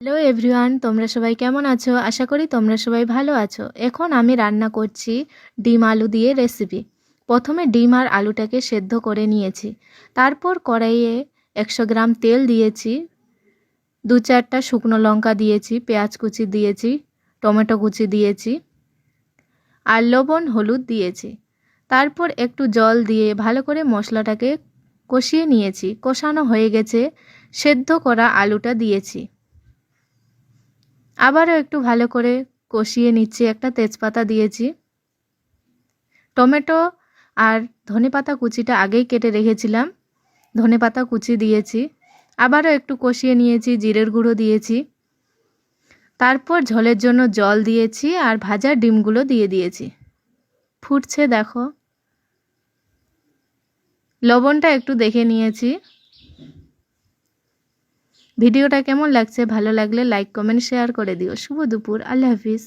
Hello everyone, তোমরা সবাই কেমন আছো? আশা করি তোমরা সবাই ভালো আছো। এখন আমি রান্না করছি ডিম আলু দিয়ে রেসিপি। প্রথমে ডিম আর আলুটাকে সেদ্ধ করে নিয়েছি। তারপর কড়াইয়ে 100 গ্রাম তেল দিয়েছি, 2-4টা শুকনো লঙ্কা দিয়েছি, পেঁয়াজ কুচি দিয়েছি, টমেটো কুচি দিয়েছি আর লবণ হলুদ দিয়েছি। তারপর একটু জল দিয়ে ভালো করে মশলাটাকে কষিয়ে নিয়েছি। কষানো হয়ে গেছে, সেদ্ধ করা আলুটা দিয়েছি। আবারও একটু ভালো করে কষিয়ে নিচ্ছি। একটা তেজপাতা দিয়েছি, টমেটো আর ধনেপাতা কুচিটা আগেই কেটে রেখেছিলাম, ধনেপাতা কুচি দিয়েছি। আবারও একটু কষিয়ে নিয়েছি, জিরের গুঁড়ো দিয়েছি। তারপর ঝোলের জন্য জল দিয়েছি আর ভাজা ডিমগুলো দিয়ে দিয়েছি। ফুটছে দেখো। লবণটা একটু দেখে নিয়েছি। ভিডিওটা কেমন লাগছে? ভালো লাগলে লাইক কমেন্ট শেয়ার করে দিও। শুভ দুপুর। আল্লাহ হাফিজ।